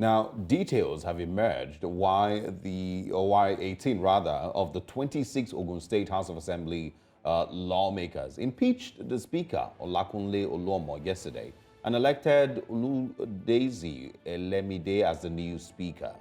Now, details have emerged why 18 rather, of the 26 Ogun State House of Assembly lawmakers impeached the Speaker Olakunle Oluomo yesterday and elected Oludaisi Elemide as the new Speaker.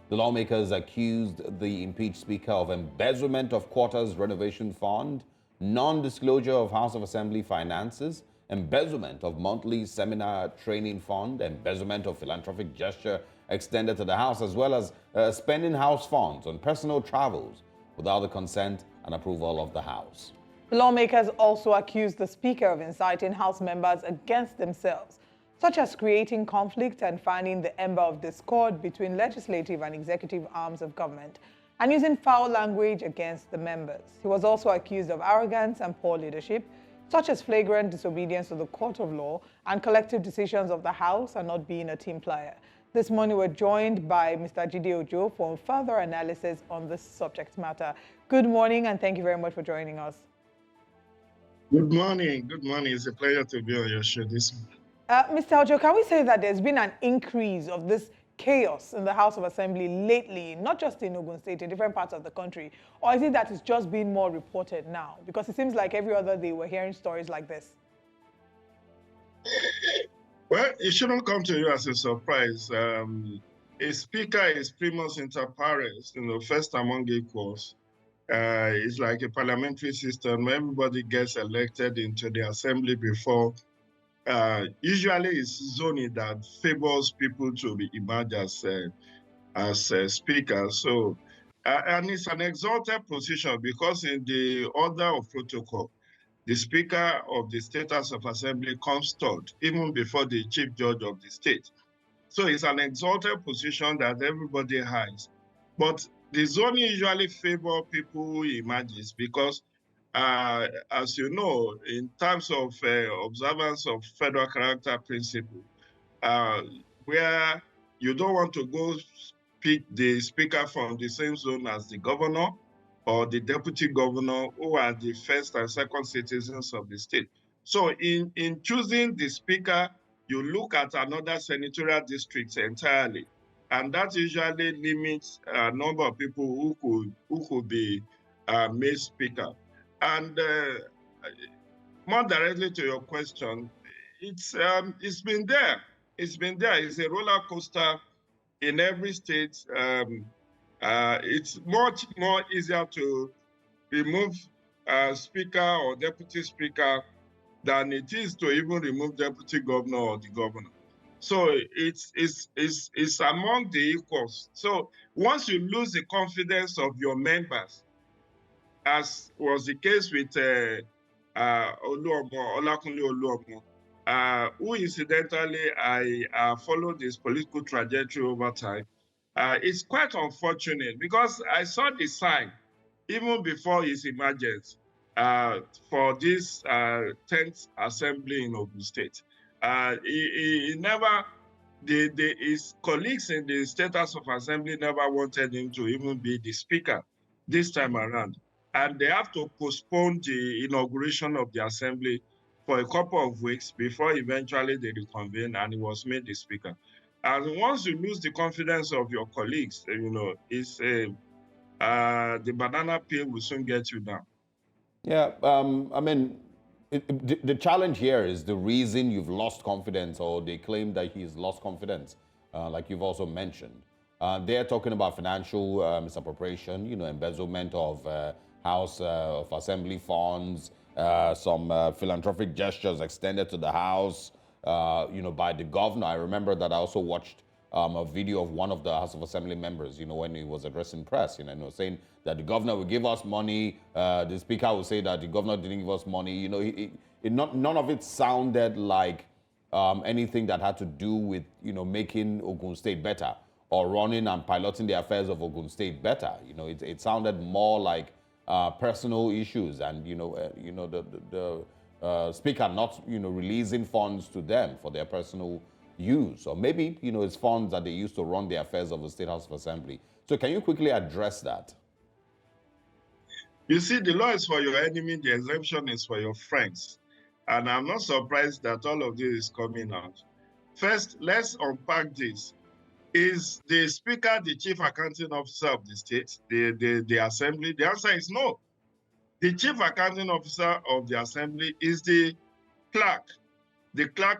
The lawmakers accused the impeached Speaker of embezzlement of quarters renovation fund, non-disclosure of House of Assembly finances, embezzlement of monthly seminar training fund, embezzlement of philanthropic gesture extended to the House, as well as spending House funds on personal travels without the consent and approval of the House. The lawmakers also accused the Speaker of inciting House members against themselves, such as creating conflict and fanning the ember of discord between legislative and executive arms of government, and using foul language against the members. He was also accused of arrogance and poor leadership, such as flagrant disobedience to the court of law and collective decisions of the House and not being a team player. This morning, we're joined by Mr. Jide Ojo for further analysis on this subject matter. Good morning, and thank you very much for joining us. Good morning. Good morning. It's a pleasure to be on your show this morning. Mr. Ojo, can we say that there's been an increase of this chaos in the House of Assembly lately, not just in Ogun State, in different parts of the country? Or is it that it's just being more reported now? Because it seems like every other day we're hearing stories like this. Well, it shouldn't come to you as a surprise. A speaker is primus inter pares, first among equals. It's like a parliamentary system where everybody gets elected into the assembly before. Usually it's zoning that favors people to be emerged as speakers. So, and it's an exalted position because in the order of protocol, the Speaker of the State House of Assembly comes third, even before the Chief Judge of the state. So it's an exalted position that everybody has. But the zoning usually favor people who emerges because as you know, in terms of observance of federal character principle, where you don't want to go pick the speaker from the same zone as the governor or the deputy governor, who are the first and second citizens of the state. So in choosing the speaker, you look at another senatorial district entirely, and that usually limits a number of people who could be made speaker. And more directly to your question, it's been there. It's been there. It's a roller coaster in every state. It's much more easier to remove speaker or deputy speaker than it is to even remove deputy governor or the governor. So it's among the equals. So once you lose the confidence of your members, as was the case with Olakunle Oluomo, who incidentally I followed his political trajectory over time. It's quite unfortunate because I saw the sign even before his emergence for this 10th assembly in Ogun State. He never, his colleagues in the State House of Assembly never wanted him to even be the speaker this time around. And they have to postpone the inauguration of the assembly for a couple of weeks before eventually they reconvene, and he was made the speaker. And once you lose the confidence of your colleagues, it's the banana peel will soon get you down. Yeah, I mean, the challenge here is the reason you've lost confidence, or they claim that he's lost confidence, like you've also mentioned. They're talking about financial misappropriation, embezzlement of House of Assembly funds, some philanthropic gestures extended to the House, by the governor. I remember that I also watched a video of one of the House of Assembly members, when he was addressing press, saying that the governor will give us money. The speaker will say that the governor didn't give us money. None of it sounded like anything that had to do with, making Ogun State better or running and piloting the affairs of Ogun State better. It sounded more like personal issues, and the speaker not releasing funds to them for their personal use, or maybe it's funds that they use to run the affairs of the State House of Assembly. So can you quickly address that? You see, the law is for your enemy, the exemption is for your friends. And I'm not surprised that all of this is coming out. First, let's unpack this. Is the Speaker the chief accounting officer of the state, the assembly? The answer is no. The chief accounting officer of the assembly is the clerk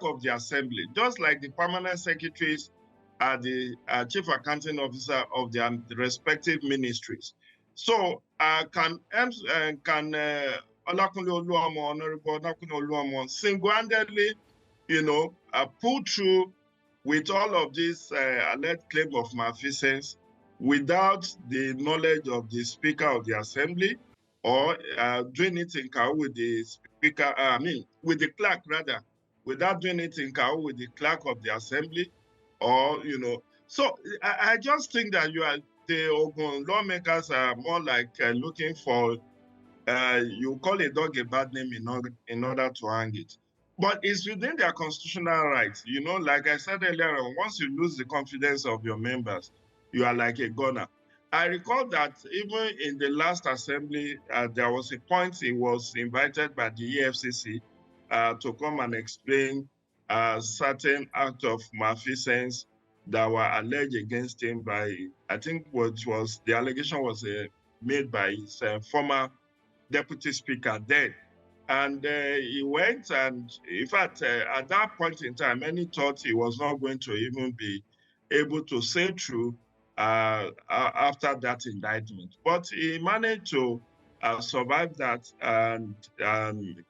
of the assembly, just like the permanent secretaries are the chief accounting officer of their respective ministries. So can Olakunle Oluomo, Honorable Olakunle Oluomo, single-handedly, pull through with all of this alleged claim of malfeasance without the knowledge of the Speaker of the Assembly, or doing it in cow with the Speaker, with the clerk rather, without doing it in cow with the clerk of the Assembly, or, So I just think that the Ogun lawmakers are more like looking for, you call a dog a bad name in order to hang it. But it's within their constitutional rights. Like I said earlier, once you lose the confidence of your members, you are like a gunner. I recall that even in the last assembly, there was a point he was invited by the EFCC to come and explain certain acts of malfeasance that were alleged against him by, I think the allegation was made by his former deputy speaker then. And he went, and in fact, at that point in time, many thought he was not going to even be able to say through after that indictment. But he managed to survive that and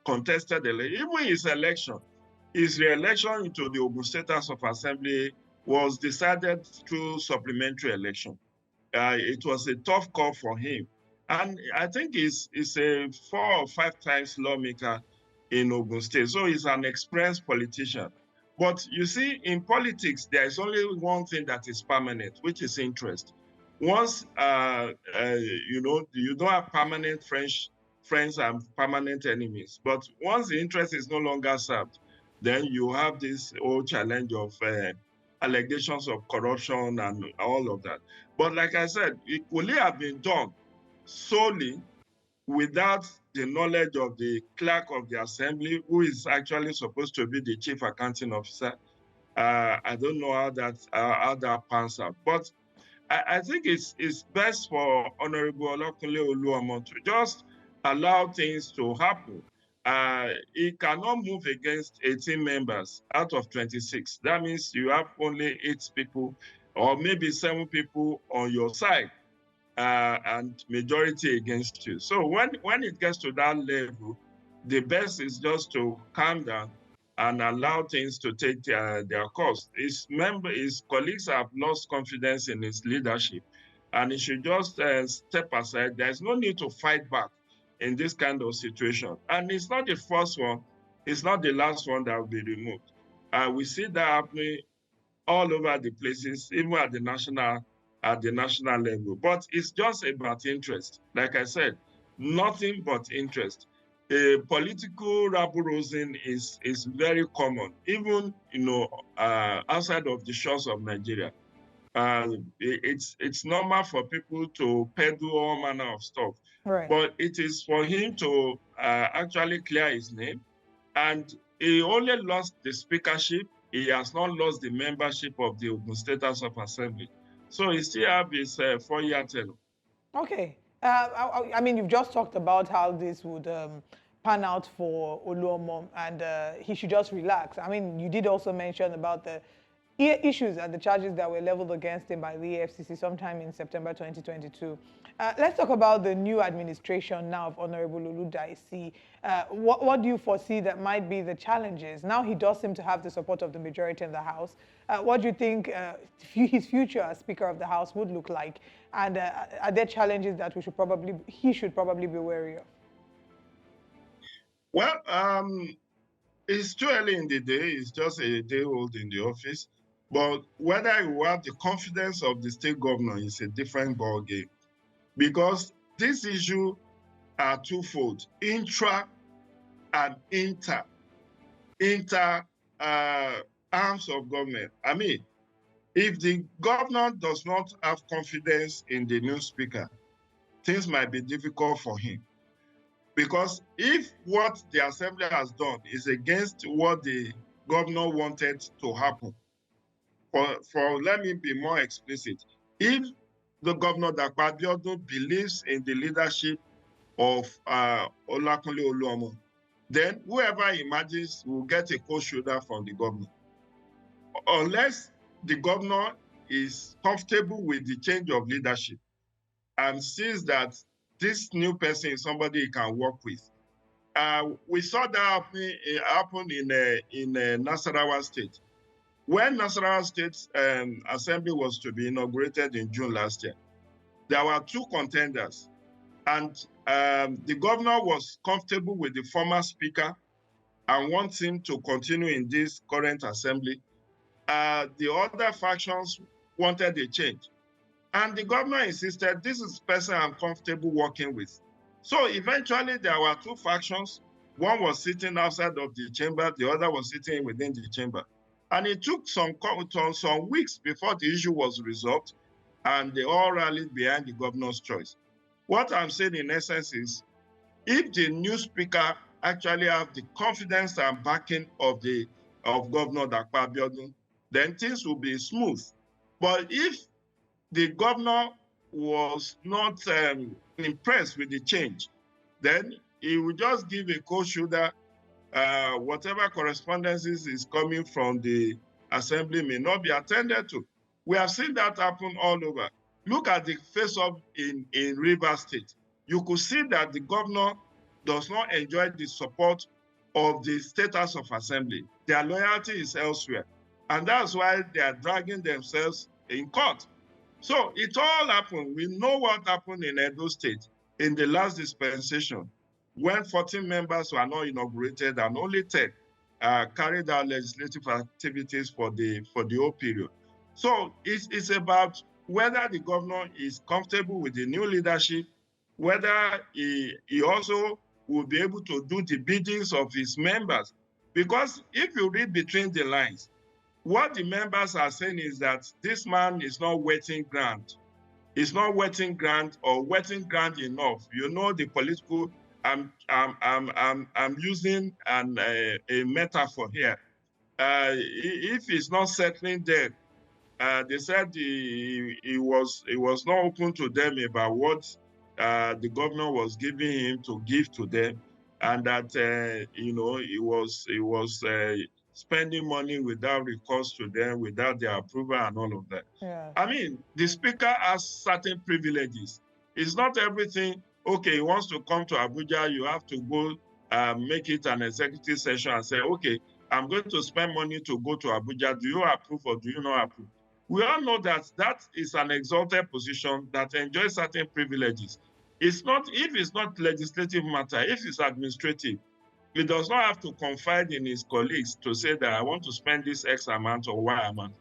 contested even his election. His re-election into the Ogun State House of Assembly was decided through supplementary election. It was a tough call for him. And I think he's a 4 or 5 times lawmaker in Ogun State. So he's an experienced politician. But you see, in politics, there is only one thing that is permanent, which is interest. Once, you don't have permanent friends and permanent enemies. But once the interest is no longer served, then you have this whole challenge of allegations of corruption and all of that. But like I said, it could have been done solely without the knowledge of the clerk of the assembly, who is actually supposed to be the chief accounting officer. I don't know how that pans out. But I think it's best for Honorable Olakunle Oluomo to just allow things to happen. He cannot move against 18 members out of 26. That means you have only 8 people or maybe 7 people on your side and majority against you. So when it gets to that level, the best is just to calm down and allow things to take their course. His colleagues have lost confidence in his leadership, and he should just step aside. There's no need to fight back in this kind of situation. And it's not the first one, it's not the last one that will be removed. We see that happening all over the places, even at the national level. But it's just about interest. Like I said, nothing but interest. Political rabble-rousing is very common, even outside of the shores of Nigeria. It's normal for people to peddle all manner of stuff. Right. But it is for him to actually clear his name. And he only lost the speakership. He has not lost the membership of the Ogun State House of Assembly. So he still have his 4-year tenure. Okay. I mean, you've just talked about how this would pan out for Oluomo, and he should just relax. I mean, you did also mention about the issues and the charges that were leveled against him by the EFCC sometime in September 2022. Let's talk about the new administration now of Honorable Oludaisi. What do you foresee that might be the challenges? Now he does seem to have the support of the majority in the House. What do you think his future as Speaker of the House would look like? And are there challenges that he should probably be wary of? Well, it's too early in the day. It's just a day old in the office. But whether you have the confidence of the state governor is a different ballgame. Because this issue are twofold: intra and inter arms of government. I mean, if the governor does not have confidence in the new speaker, things might be difficult for him. Because if what the assembly has done is against what the governor wanted to happen, let me be more explicit. If the governor Abiodun believes in the leadership of Olakunle Oluomo, then whoever emerges will get a cold shoulder from the governor. Unless the governor is comfortable with the change of leadership and sees that this new person is somebody he can work with. We saw that happen in Nasarawa State. When Nasarawa State Assembly was to be inaugurated in June last year, there were two contenders, and the governor was comfortable with the former speaker and wants him to continue in this current assembly. The other factions wanted a change. And the governor insisted, this is the person I'm comfortable working with. So eventually there were two factions. One was sitting outside of the chamber, the other was sitting within the chamber. And it took some weeks before the issue was resolved, and they all rallied behind the governor's choice. What I'm saying in essence is, if the new speaker actually have the confidence and backing of Governor Abiodun, then things will be smooth. But if the governor was not impressed with the change, then he would just give a cold shoulder. Whatever correspondences is coming from the assembly may not be attended to. We have seen that happen all over. Look at the face-off in Rivers State. You could see that the governor does not enjoy the support of the State House of Assembly. Their loyalty is elsewhere. And that's why they are dragging themselves in court. So it all happened. We know what happened in Edo State in the last dispensation, when 14 members were not inaugurated and only 10 carried out legislative activities for the whole period. So it's about whether the governor is comfortable with the new leadership, whether he also will be able to do the biddings of his members. Because if you read between the lines, what the members are saying is that this man is not wetting ground. He's not wetting ground or wetting ground enough. You know, the political, I'm using a metaphor here. If he's not settling there, they said he was not open to them about what the governor was giving him to give to them, and that he was spending money without recourse to them, without their approval and all of that. Yeah. I mean, the speaker has certain privileges. It's not everything. Okay, he wants to come to Abuja, you have to go make it an executive session and say, okay, I'm going to spend money to go to Abuja. Do you approve or do you not approve? We all know that that is an exalted position that enjoys certain privileges. It's not, if it's not legislative matter, if it's administrative, he does not have to confide in his colleagues to say that I want to spend this X amount or Y amount.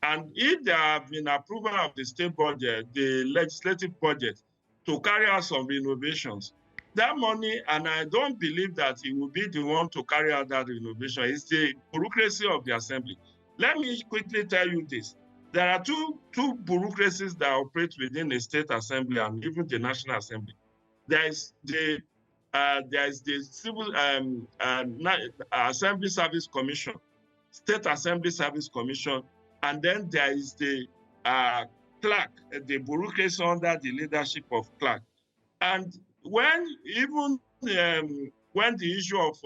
And if there have been approval of the state budget, the legislative budget, to carry out some renovations, that money, and I don't believe that he will be the one to carry out that renovation, it's the bureaucracy of the assembly. Let me quickly tell you this. There are two bureaucracies that operate within the state assembly and even the national assembly. There is the Civil Assembly Service Commission, State Assembly Service Commission, and then there is the clerk, the bureaucracy under the leadership of clerk. And when the issue of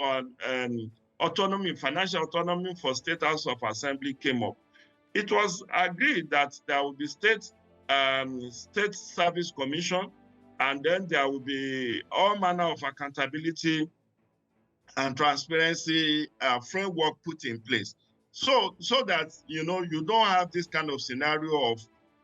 autonomy, financial autonomy for State House of Assembly came up, it was agreed that there will be State Service Commission, and then there will be all manner of accountability and transparency framework put in place. So that, you don't have this kind of scenario of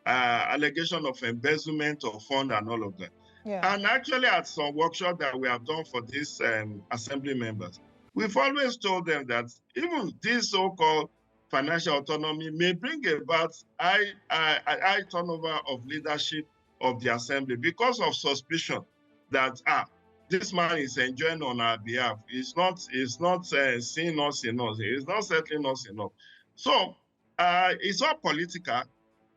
allegation of embezzlement of fund and all of that. Yeah. And actually at some workshop that we have done for these assembly members, we've always told them that even this so-called financial autonomy may bring about high turnover of leadership of the assembly because of suspicion that this man is enjoying on our behalf. He's not seeing us enough. He's not settling us enough. So it's all political.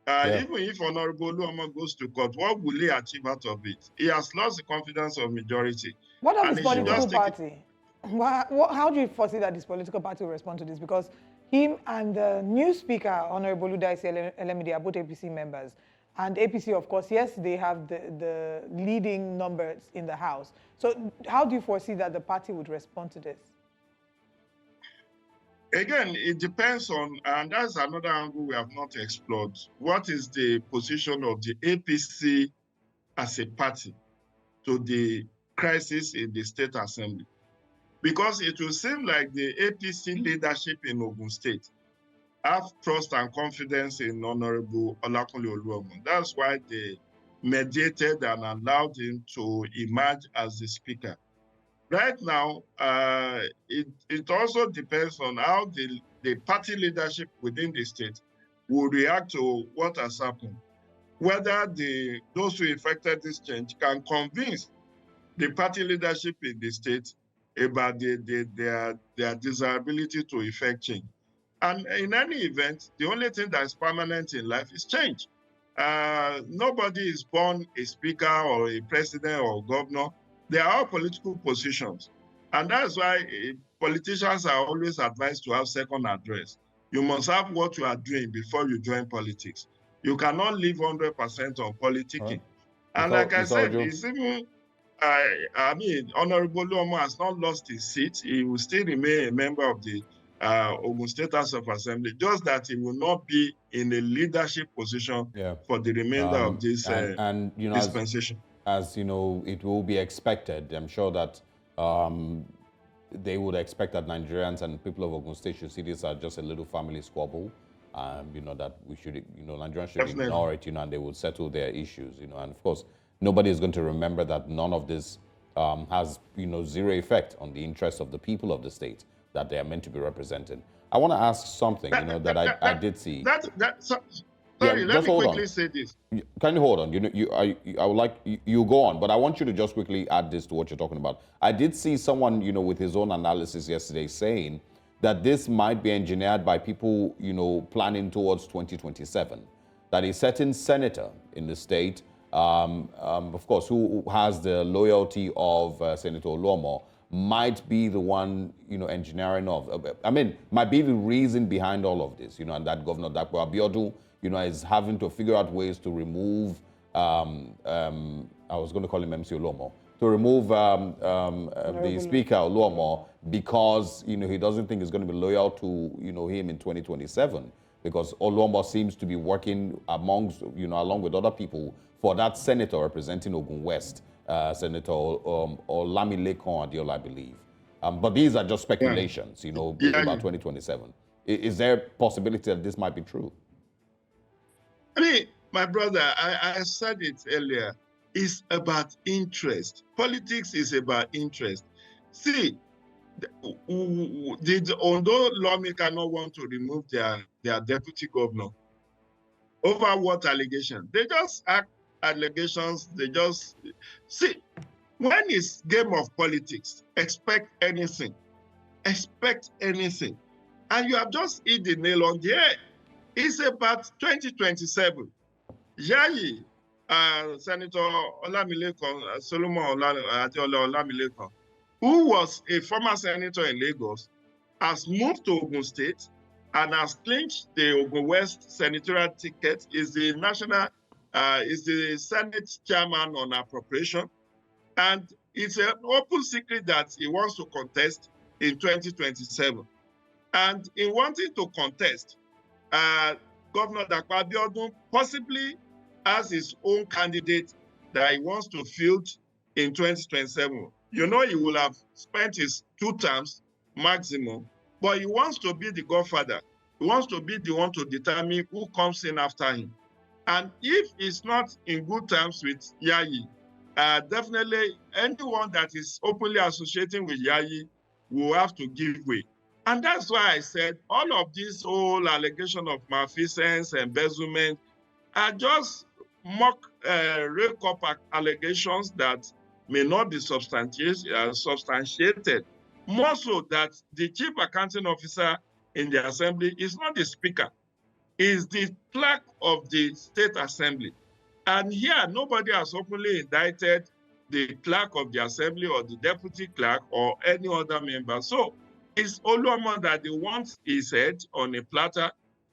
Even if Honorable Oluomo goes to court, what will he achieve out of it? He has lost the confidence of majority. What of his political party? How do you foresee that this political party will respond to this? Because him and the new Speaker, Honorable Oludaisi Elemide, are both APC members. And APC, of course, yes, they have the leading numbers in the House. So how do you foresee that the party would respond to this? Again, it depends on, and that's another angle we have not explored. What is the position of the APC as a party to the crisis in the State Assembly? Because it will seem like the APC leadership in Ogun State have trust and confidence in Honorable Olakunle Oluomo. That's why they mediated and allowed him to emerge as the Speaker. Right now, it also depends on how the party leadership within the state will react to what has happened. Whether those who effected this change can convince the party leadership in the state about their desirability to effect change. And in any event, the only thing that is permanent in life is change. Nobody is born a speaker or a president or governor. They are all political positions. And that's why politicians are always advised to have second address. You must have what you are doing before you join politics. You cannot live 100% on politicking. Right. And like I said, it's even, I mean, Honorable Oluomo has not lost his seat. He will still remain a member of the Ogun State House of Assembly, just that he will not be in a leadership position for the remainder of this you know, dispensation. As you know, it will be expected. I'm sure that they would expect that Nigerians and people of Ogun State should see this as just a little family squabble. You know, that we should, you know, Nigerians should ignore it, you know, and they will settle their issues, you know. And of course, nobody is going to remember that none of this has, you know, zero effect on the interests of the people of the state that they are meant to be representing. I want to ask something, you know, that I did see. Sorry, let me quickly say this. Can you hold on? I would like you go on, but I want you to just quickly add this to what you're talking about. I did see someone, you know, with his own analysis yesterday saying that this might be engineered by people, you know, planning towards 2027. That a certain senator in the state, of course, who has the loyalty of Senator Oluomo, might be the one, you know, engineering might be the reason behind all of this, you know, and that Governor Dapo Abiodun, you know, is having to figure out ways to remove, I was going to call him MC Oluomo, to remove the Speaker Oluomo because, you know, he doesn't think he's going to be loyal to, you know, him in 2027 because Oluomo seems to be working amongst, you know, along with other people for that senator representing Ogun West, Senator Olamilekan Adeola, I believe. But these are just speculations, you know, about 2027. Is there a possibility that this might be true? I mean, my brother, I said it earlier, it's about interest. Politics is about interest. See, although lawmakers not want to remove their deputy governor, over what allegation? They just act allegations, they just... See, when it's game of politics, expect anything. Expect anything. And you have just hit the nail on the head. It's about 2027. Yayi, Senator Olamilekan, Solomon Adeola Olamilekan, who was a former senator in Lagos, has moved to Ogun State and has clinched the Ogun West senatorial ticket, is the Senate chairman on appropriation. And it's an open secret that he wants to contest in 2027. And in wanting to contest, Governor Dapo Abiodun possibly has his own candidate that he wants to field in 2027. You know, he will have spent his 2 terms maximum, but he wants to be the godfather. He wants to be the one to determine who comes in after him. And if he's not in good terms with Yayi, definitely anyone that is openly associating with Yayi will have to give way. And that's why I said all of these whole allegations of malfeasance, embezzlement, are just mock rake-up allegations that may not be substantiated. More so that the chief accounting officer in the assembly is not the speaker, is the clerk of the state assembly. And here, nobody has openly indicted the clerk of the assembly or the deputy clerk or any other member. So It's Oluomo that they want his head on a platter,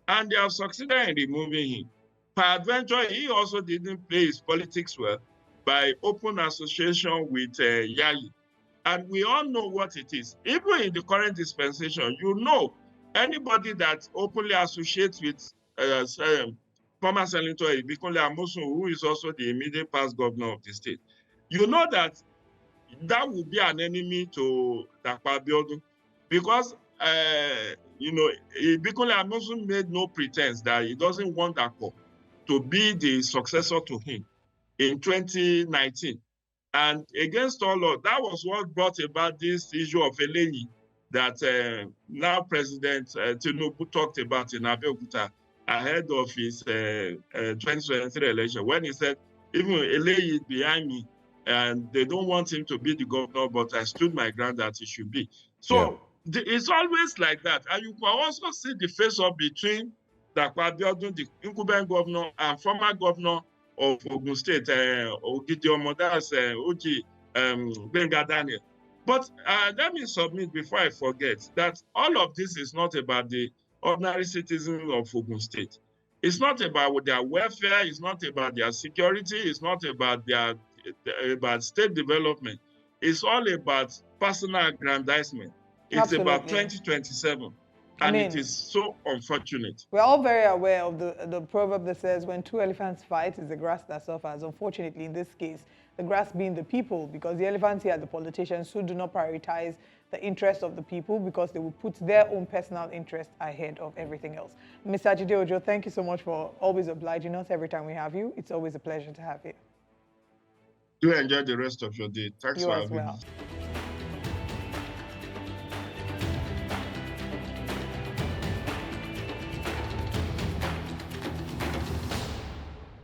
and they have succeeded in removing him. Peradventure, he also didn't play his politics well by open association with Yayi. And we all know what it is. Even in the current dispensation, you know, anybody that openly associates with former Senator Ibikunle Amosun, who is also the immediate past governor of the state, you know that will be an enemy to Dapo Abiodun, because you know, Ibikunle Amosun made no pretense that he doesn't want Dapo to be the successor to him in 2019. And against all of that was what brought about this issue of Eleyi that now President Tinubu talked about in Abeokuta ahead of his 2023 election, when he said, even Eleyi is behind me, and they don't want him to be the governor, but I stood my ground that he should be. So it's always like that. And you can also see the face-off between Dapo Abiodun, the incumbent governor, and former governor of Ogun State, Ogidiomo, that's Oji Gbenga Daniel. But let me submit before I forget that all of this is not about the ordinary citizens of Ogun State. It's not about their welfare. It's not about their security. It's not about their about state development. It's all about personal aggrandizement. It's Absolutely. about 2027. And it is so unfortunate. We're all very aware of the proverb that says, when two elephants fight, it's the grass that suffers. Unfortunately, in this case, the grass being the people, because the elephants here are the politicians who do not prioritize the interests of the people because they will put their own personal interest ahead of everything else. Mr. Jide Ojo, thank you so much for always obliging us every time we have you. It's always a pleasure to have you. Do enjoy the rest of your day. Thanks for having me.